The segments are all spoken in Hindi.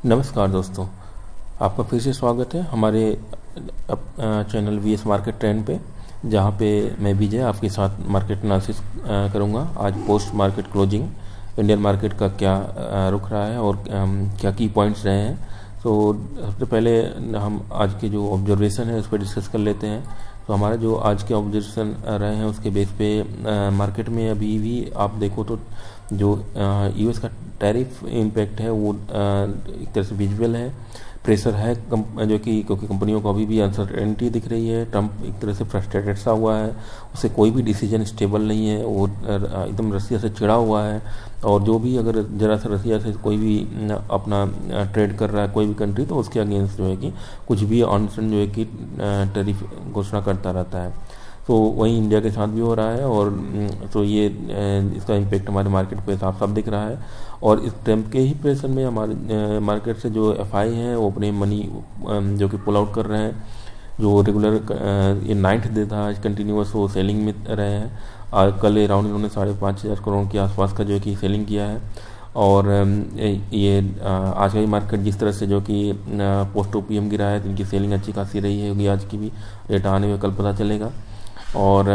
नमस्कार दोस्तों, आपका फिर से स्वागत है हमारे चैनल वीएस मार्केट ट्रेंड पे, जहाँ पे मैं विजय आपके साथ मार्केट एनालिसिस करूँगा। आज post market closing Indian market का क्या रुख रहा है और क्या की पॉइंट्स रहे हैं। तो सबसे पहले हम आज के जो ऑब्जर्वेशन है उस पर डिस्कस कर लेते हैं। तो हमारा जो आज के ऑब्जर्वेशन रहे हैं उसके बेस पे मार्केट में अभी भी आप देखो तो जो यूएस का टैरिफ इम्पैक्ट है वो एक तरह से विजुअल है, प्रेशर है जो कि क्योंकि कंपनियों को अभी भी अनसर्टेनिटी दिख रही है। ट्रंप एक तरह से फ्रस्ट्रेटेड सा हुआ है, उसे कोई भी डिसीजन स्टेबल नहीं है, वो एकदम रसिया से चिढ़ा हुआ है। और जो भी अगर ज़रा सा रसिया से कोई भी अपना ट्रेड कर रहा है कोई भी कंट्री, तो उसके अगेंस्ट जो है कि कुछ भी ऑनसन जो है कि टैरिफ घोषणा करता रहता है। तो वहीं इंडिया के साथ भी हो रहा है और तो ये इसका इम्पेक्ट हमारे मार्केट पे साफ साफ दिख रहा है। और इस ट्रम्प के ही प्रेशर में हमारे मार्केट से जो एफआई हैं वो अपने मनी जो कि पुल आउट कर रहे हैं। जो रेगुलर ये 9th डे था आज कंटिन्यूस वो सेलिंग में रहे हैं। कल अराउंड इन्होंने 5,500 करोड़ के आसपास का जो है कि सेलिंग किया है। और ये आज का ही मार्केट जिस तरह से जो कि पोस्ट ओपीएम गिरा है तो इनकी सेलिंग अच्छी खासी रही है, होगी आज की भी डेटा आने में कल पता चलेगा। और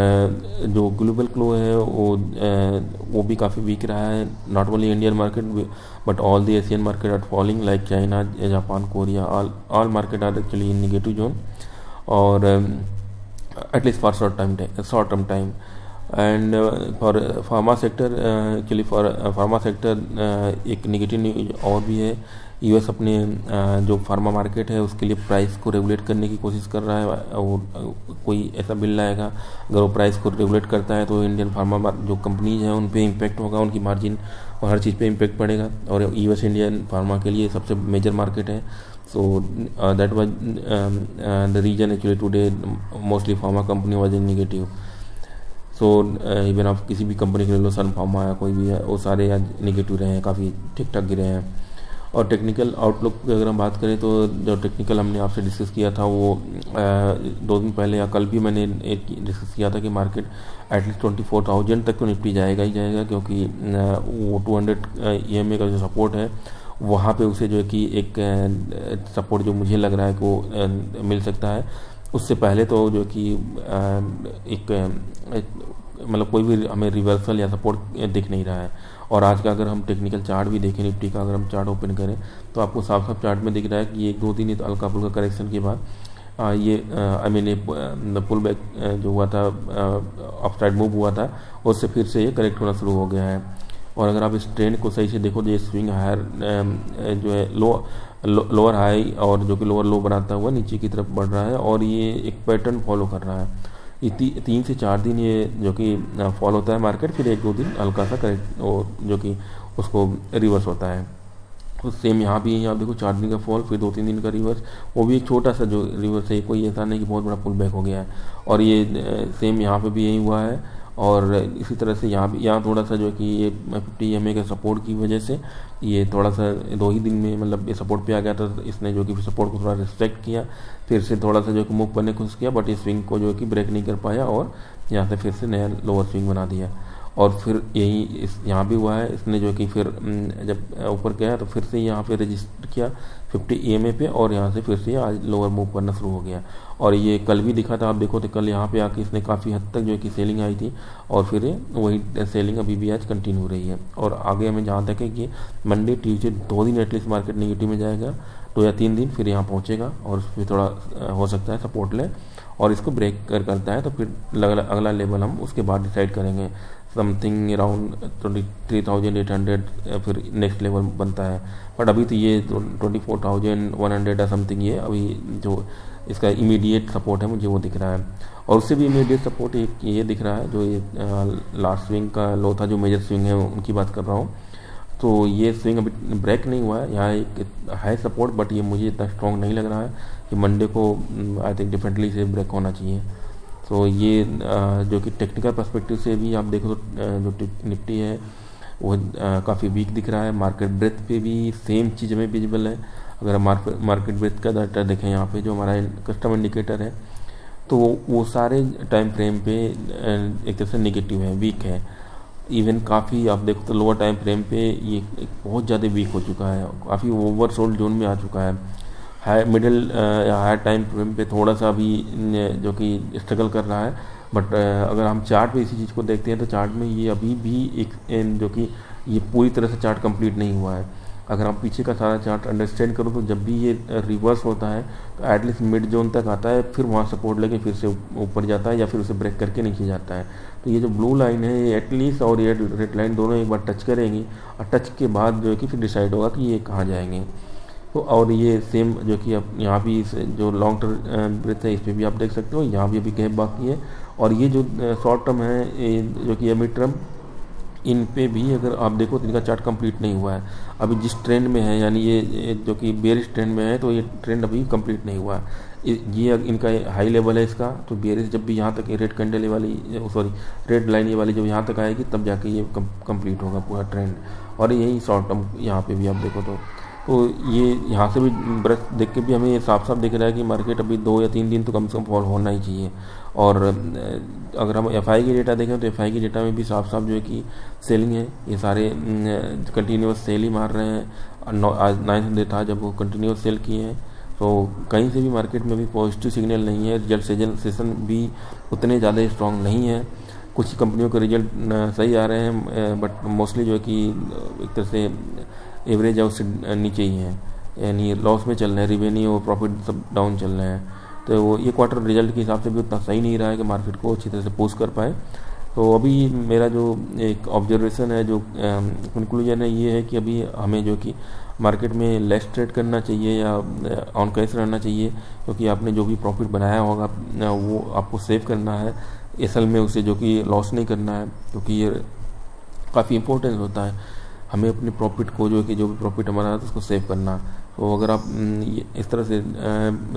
जो ग्लोबल क्लो है वो भी काफ़ी वीक रहा है। Not only Indian market but all the Asian market are falling like China, Japan, Korea, all market are actually in negative zone और at least for short term time. And for pharma sector actually for pharma sector एक नेगेटिव न्यूज और भी है। यूएस अपने जो फार्मा मार्केट है उसके लिए प्राइस को रेगुलेट करने की कोशिश कर रहा है और कोई ऐसा बिल लाएगा, अगर वो प्राइस को रेगुलेट करता है तो इंडियन फार्मा जो कंपनीज हैं उन पे इम्पैक्ट होगा, उनकी मार्जिन और हर चीज़ पे इम्पैक्ट पड़ेगा। और यूएस इंडियन फार्मा के लिए सबसे मेजर मार्केट है। So that was the reason actually today mostly pharma company was in negative. So even आप किसी भी कंपनी के ले लो, सन फार्मा या कोई भी है, वो सारे आज नेगेटिव रहे हैं, काफ़ी ठीक ठाक गिरे हैं। और टेक्निकल आउटलुक की अगर हम बात करें तो जो टेक्निकल हमने आपसे डिस्कस किया था वो 2 दिन पहले या कल भी मैंने एक डिस्कस किया था कि मार्केट एटलीस्ट 24,000 तक तो निफ्टी जाएगा ही जाएगा, क्योंकि वो 200 EMA का जो सपोर्ट है वहाँ पे उसे जो है कि एक सपोर्ट जो मुझे लग रहा है कि वो मिल सकता है। उससे पहले तो जो कि एक मतलब कोई भी हमें रिवर्सल या सपोर्ट दिख नहीं रहा है। और आज का अगर हम टेक्निकल चार्ट भी देखें निफ्टी का, अगर हम चार्ट ओपन करें तो आपको साफ साफ चार्ट में दिख रहा है कि ये 2 दिन हल्का फुल्का करेक्शन के बाद ये आई मीन पुल बैक जो हुआ था, अपसाइड मूव हुआ था, उससे फिर से ये करेक्ट होना शुरू हो गया है। और अगर आप इस ट्रेंड को सही से देखो तो ये स्विंग हायर जो है लोअर हाई और जो कि लोअर लो बनाता हुआ नीचे की तरफ बढ़ रहा है और ये एक पैटर्न फॉलो कर रहा है। 3 से 4 दिन ये जो कि फॉल होता है मार्केट, फिर 1-2 दिन हल्का सा करेक्ट जो कि उसको रिवर्स होता है। तो सेम यहाँ भी यहाँ देखो 4 दिन का फॉल, फिर 2-3 दिन का रिवर्स, वो भी एक छोटा सा जो रिवर्स है, कोई ऐसा नहीं कि बहुत बड़ा पुल बैक हो गया है। और ये सेम यहाँ पे भी यही हुआ है। और इसी तरह से यहाँ थोड़ा सा जो कि ये 50 EMA के सपोर्ट की वजह से ये थोड़ा सा 2 ही दिन में मतलब ये सपोर्ट पे आ गया था, तो इसने जो कि सपोर्ट को थोड़ा रिस्पेक्ट किया, फिर से थोड़ा सा जो कि मूव करने की कोशिश किया, बट ये स्विंग को जो कि ब्रेक नहीं कर पाया और यहाँ से फिर से नया लोअर स्विंग बना दिया। और फिर यही यहाँ भी हुआ है, इसने जो कि फिर जब ऊपर गया तो फिर से यहाँ पे रजिस्टर किया 50 EMA पे और यहाँ से फिर से आज लोअर मूव करना शुरू हो गया। और ये कल भी दिखा था, आप देखो तो कल यहाँ पे आके इसने काफ़ी हद तक जो है कि सेलिंग आई थी और फिर वही सेलिंग अभी भी आज कंटिन्यू हो रही है। और आगे हमें जहाँ तक है कि मंडे ट्यूजडे 2 दिन एटलीस्ट मार्केट नेगेटिव में जाएगा, 2 या 3 दिन फिर यहाँ पहुँचेगा और फिर थोड़ा हो सकता है सपोर्ट ले और इसको ब्रेक करता है तो फिर अगला लेवल हम उसके बाद डिसाइड करेंगे, समथिंग अराउंड 23,800 फिर नेक्स्ट लेवल बनता है। बट अभी तो ये 24,100 या समथिंग ये अभी जो इसका इमीडिएट सपोर्ट है मुझे वो दिख रहा है। और उससे भी इमीडिएट सपोर्ट एक ये दिख रहा है जो ये लास्ट स्विंग का लो था, जो मेजर स्विंग है उनकी बात कर रहा हूँ। तो ये स्विंग अभी ब्रेक नहीं हुआ है, यहाँ एक है सपोर्ट, बट ये मुझे इतना स्ट्रॉन्ग नहीं लग रहा है कि मंडे को आई थिंक डिफरेंटली से ब्रेक होना चाहिए। तो ये जो कि टेक्निकल पर्सपेक्टिव से भी आप देखो तो जो निफ्टी है वो काफ़ी वीक दिख रहा है। मार्केट ब्रेथ पे भी सेम चीज़ हमें विजिबल है। अगर हम मार्केट ब्रेथ का डाटा देखें यहाँ पे जो हमारा कस्टम इंडिकेटर है तो वो सारे टाइम फ्रेम पे एक तरह से निगेटिव है, वीक है। इवन काफ़ी आप देखो तो लोअर टाइम फ्रेम पे ये एक बहुत ज़्यादा वीक हो चुका है, काफ़ी ओवरसोल्ड जोन में आ चुका है। हाई मिडिल या हायर टाइम फ्रेम पे थोड़ा सा अभी जो कि स्ट्रगल कर रहा है, बट अगर हम चार्ट पे इसी चीज़ को देखते हैं तो चार्ट में ये अभी भी एक जो कि ये पूरी तरह से चार्ट कंप्लीट नहीं हुआ है। अगर हम पीछे का सारा चार्ट अंडरस्टैंड करो तो जब भी ये रिवर्स होता है तो एटलीस्ट मिड जोन तक आता है, फिर वहाँ सपोर्ट लेके फिर से ऊपर जाता है या फिर उसे ब्रेक करके नीचे जाता है। तो ये जो ब्लू लाइन है ये एटलीस्ट और ये रेड लाइन दोनों एक बार टच करेंगी, और टच के बाद जो है कि फिर डिसाइड होगा कि ये कहाँ जाएंगे। तो और ये सेम जो कि अब यहाँ भी जो लॉन्ग टर्म ब्रेथ है इस पर भी आप देख सकते हो, यहाँ भी अभी गैप बाकी है। और ये जो शॉर्ट टर्म है जो कि मिड टर्म, इन पे भी अगर आप देखो तो इनका चार्ट कंप्लीट नहीं हुआ है अभी जिस ट्रेंड में है, यानी ये जो कि बेयरिश ट्रेंड में है तो ये ट्रेंड अभी कंप्लीट नहीं हुआ है। ये इनका हाई लेवल है इसका, तो बेयरिश जब भी यहाँ तक रेड कैंडल वाली सॉरी रेड लाइन ये वाली जब यहाँ तक आएगी तब जाके ये कंप्लीट होगा पूरा ट्रेंड। और यही शॉर्ट टर्म यहाँ पे भी आप देखो तो ये यहाँ से भी ब्रेथ देख के भी हमें ये साफ साफ दिख रहा है कि मार्केट अभी 2 या 3 दिन तो कम से कम फॉल होना ही चाहिए। और अगर हम एफआई की डेटा देखें तो एफआई की डेटा में भी साफ साफ जो है कि सेलिंग है, ये सारे कंटिन्यूस सेल ही मार रहे हैं। आज 900 था जब वो कंटिन्यूस सेल किए हैं, तो कहीं से भी मार्केट में भी पॉजिटिव सिग्नल नहीं है। रिजल्ट सेशन भी उतने ज़्यादा स्ट्रॉन्ग नहीं है। कुछ कंपनियों के रिजल्ट सही आ रहे हैं, बट मोस्टली जो है कि एक तरह से एवरेज है उससे नीचे ही है, यानी लॉस में चल रहे हैं, रिवेन्यू और प्रॉफिट सब डाउन चल रहे हैं। तो वो ये क्वार्टर रिजल्ट के हिसाब से भी उतना सही नहीं रहा है कि मार्केट को अच्छी तरह से पुश कर पाए। तो अभी मेरा जो एक ऑब्जर्वेशन है, जो कंक्लूजन है, ये है कि अभी हमें जो कि मार्केट में लेस ट्रेड करना चाहिए या ऑन कैश रहना चाहिए, क्योंकि आपने जो भी प्रॉफिट बनाया होगा वो आपको सेव करना है, असल में उसे जो कि लॉस नहीं करना है, क्योंकि ये काफ़ी इंपॉर्टेंट होता है। हमें अपने प्रॉफिट को जो कि जो भी प्रॉफिट हमारा है उसको सेव करना। तो अगर आप इस तरह से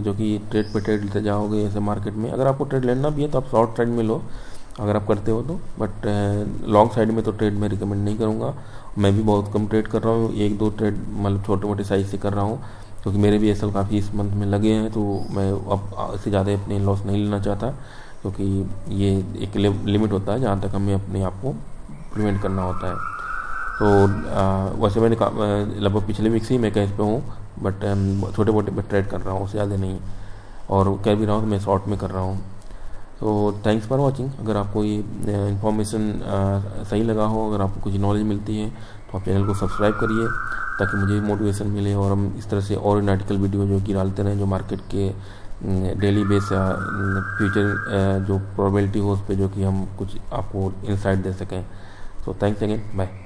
जो कि ट्रेड पे ट्रेड लेते जाओगे ऐसे मार्केट में, अगर आपको ट्रेड लेना भी है तो आप शॉर्ट ट्रेड में लो अगर आप करते हो तो, बट लॉन्ग साइड में तो ट्रेड में रिकमेंड नहीं करूँगा। मैं भी बहुत कम ट्रेड कर रहा हूँ, 1-2 ट्रेड मतलब छोटे मोटे साइज से कर रहा हूँ, क्योंकि मेरे भी एसएल काफ़ी इस मंथ में लगे हैं। तो मैं अब इससे ज़्यादा अपने लॉस नहीं लेना चाहता, क्योंकि ये एक लिमिट होता है जहाँ तक हमें अपने आप को प्रिवेंट करना होता है। तो वैसे मैंने लगभग पिछले वीक से ही मैं कैश पे हूँ, बट छोटे मोटे पे ट्रेड कर रहा हूँ, उससे ज़्यादा नहीं। और कह भी रहा हूँ तो मैं शॉर्ट में कर रहा हूँ। तो थैंक्स फॉर वॉचिंग। अगर आपको ये इन्फॉर्मेशन सही लगा हो, अगर आपको कुछ नॉलेज मिलती है तो आप चैनल को सब्सक्राइब करिए, ताकि मुझे मोटिवेशन मिले और हम इस तरह से और आर्टिकल वीडियो जो कि डालते रहें, जो मार्केट के डेली बेस या फ्यूचर जो प्रोबेबिलिटी हो उस पर जो कि हम कुछ आपको इंसाइट दे सकें। So thanks again, bye.